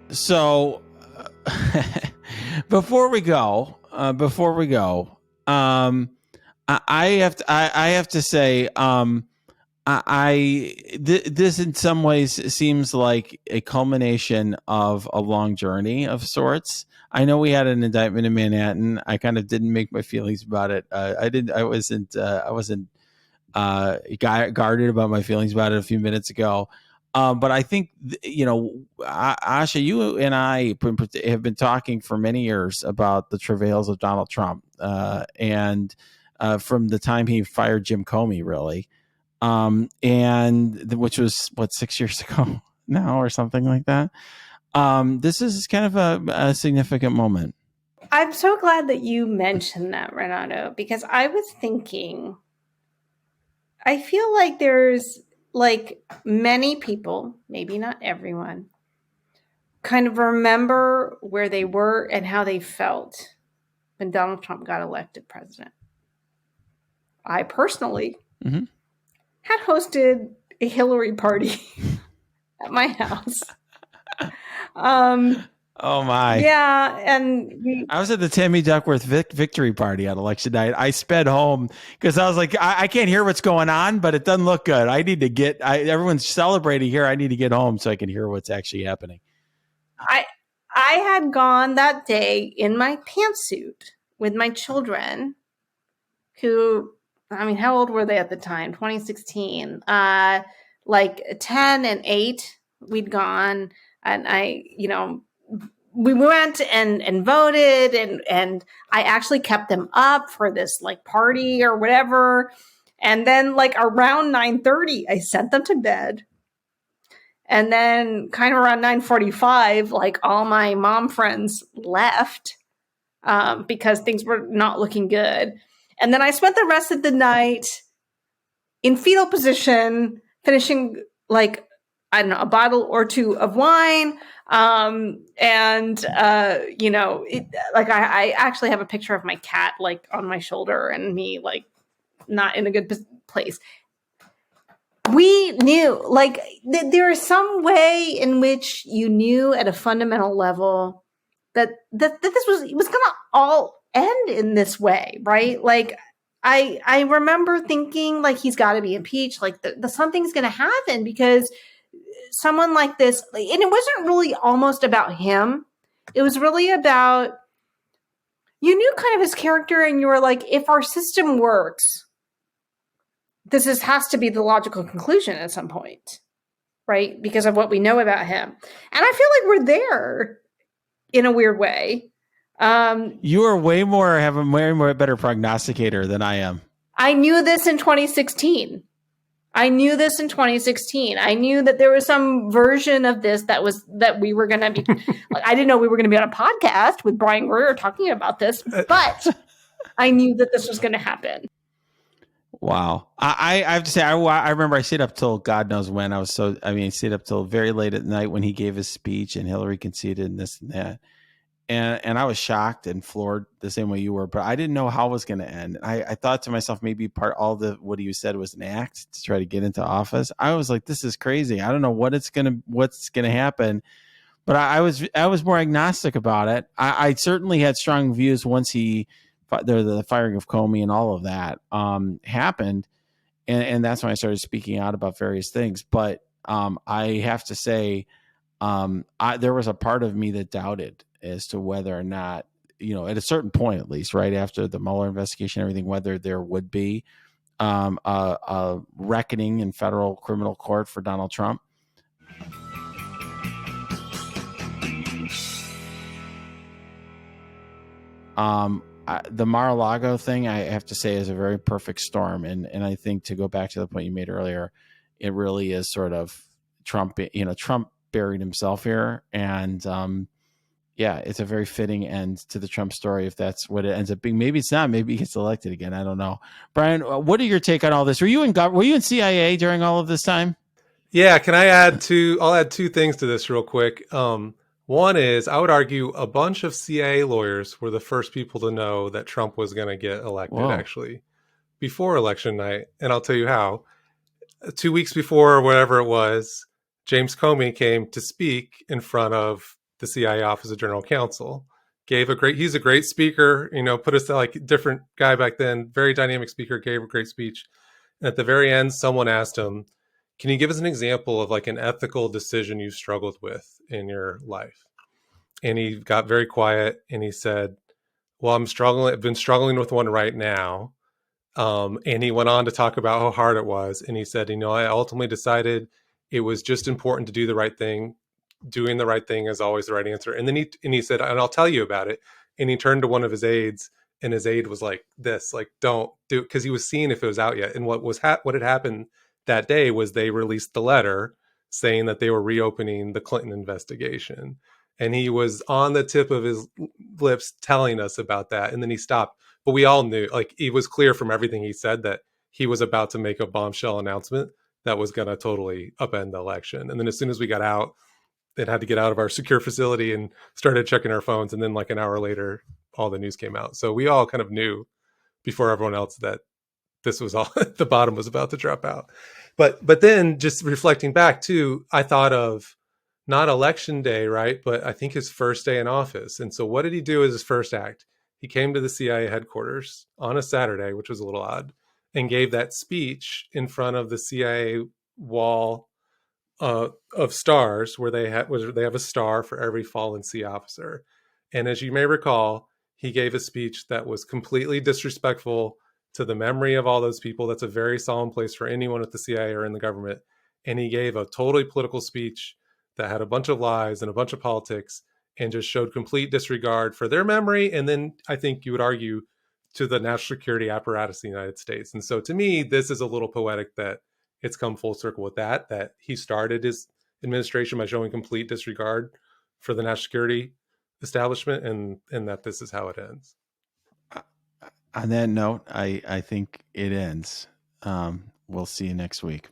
So before we go, I have to say, this in some ways seems like a culmination of a long journey of sorts. I know we had an indictment in Manhattan. I kind of didn't make my feelings about it. I wasn't guarded about my feelings about it a few minutes ago. But I think, Asha, you and I have been talking for many years about the travails of Donald Trump, and from the time he fired Jim Comey, really, and which was what 6 years ago now or something like that. This is kind of a significant moment. I'm so glad that you mentioned that, Renato, because I was thinking, I feel like there's like many people, maybe not everyone, kind of remember where they were and how they felt when Donald Trump got elected president. I personally had hosted a Hillary party at my house. Oh my! Yeah, and I was at the Tammy Duckworth victory party on election night. I sped home because I was like, I can't hear what's going on, but it doesn't look good. I need to get. Everyone's celebrating here. I need to get home so I can hear what's actually happening. I had gone that day in my pantsuit with my children, who, I mean, how old were they at the time? 2016. Like 10 and 8, we'd gone, and we went and voted, and I actually kept them up for this like party or whatever. And then like around 9:30, I sent them to bed. And then kind of around 9:45, like all my mom friends left because things were not looking good. And then I spent the rest of the night in fetal position, finishing like, I don't know, a bottle or two of wine. I actually have a picture of my cat like on my shoulder and me like not in a good place. We knew, like, there is some way in which you knew at a fundamental level that this was going to all end in this way, right? Like, I remember thinking, like, he's got to be impeached. Like, something's going to happen because someone like this, and it wasn't really almost about him. It was really about, you knew kind of his character, and you were like, if our system works, this has to be the logical conclusion at some point, right? Because of what we know about him. And I feel like we're there in a weird way. You are way more better prognosticator than I am. I knew this in 2016. I knew that there was some version of this that we were going to be, like, I didn't know we were going to be on a podcast with Brian Greer talking about this, but I knew that this was going to happen. Wow. I have to say, I remember I stayed up till God knows when. I stayed up till very late at night when he gave his speech and Hillary conceded and this and that. And I was shocked and floored the same way you were, but I didn't know how it was going to end. I thought to myself, maybe what he said was an act to try to get into office. I was like, this is crazy. I don't know what's going to happen. But I was more agnostic about it. I certainly had strong views once the firing of Comey and all of that happened, and that's when I started speaking out about various things. But I have to say, there was a part of me that doubted as to whether or not, at a certain point, at least, right after the Mueller investigation, everything, whether there would be a reckoning in federal criminal court for Donald Trump. The Mar-a-Lago thing, I have to say, is a very perfect storm. And I think, to go back to the point you made earlier, it really is sort of Trump, Trump buried himself here. And it's a very fitting end to the Trump story, if that's what it ends up being. Maybe it's not. Maybe he gets elected again. I don't know. Brian, what are your take on all this? Were you in CIA during all of this time? Yeah, I'll add two things to this real quick. One is, I would argue a bunch of CIA lawyers were the first people to know that Trump was going to get elected, actually, before election night. And I'll tell you how. 2 weeks before, or whatever it was, James Comey came to speak in front of the CIA Office of General Counsel. He's a great speaker, put us like different guy back then, very dynamic speaker, gave a great speech. And at the very end, someone asked him, can you give us an example of like an ethical decision you struggled with in your life? And he got very quiet and he said, well, I've been struggling with one right now. And he went on to talk about how hard it was. And he said, I ultimately decided it was just important to do the right thing. Doing the right thing is always the right answer. And then he said, and I'll tell you about it. And he turned to one of his aides, and his aide was like, this, like, don't do it, because he was seeing if it was out yet. And what had happened that day was they released the letter saying that they were reopening the Clinton investigation. And he was on the tip of his lips telling us about that. And then he stopped. But we all knew, like, it was clear from everything he said that he was about to make a bombshell announcement that was going to totally upend the election. And then as soon as we got out, it had to get out of our secure facility and started checking our phones. And then like an hour later, all the news came out. So we all kind of knew before everyone else that this was all the bottom was about to drop out. But then just reflecting back too, I thought of not election day, right? But I think his first day in office. And so what did he do as his first act? He came to the CIA headquarters on a Saturday, which was a little odd, and gave that speech in front of the CIA wall of stars, where they have a star for every fallen sea officer. And as you may recall, he gave a speech that was completely disrespectful to the memory of all those people. That's a very solemn place for anyone at the CIA or in the government. And he gave a totally political speech that had a bunch of lies and a bunch of politics and just showed complete disregard for their memory. And then I think you would argue to the national security apparatus of the United States. And so to me, this is a little poetic that it's come full circle with that he started his administration by showing complete disregard for the national security establishment, and that this is how it ends. On that note, I think it ends. We'll see you next week.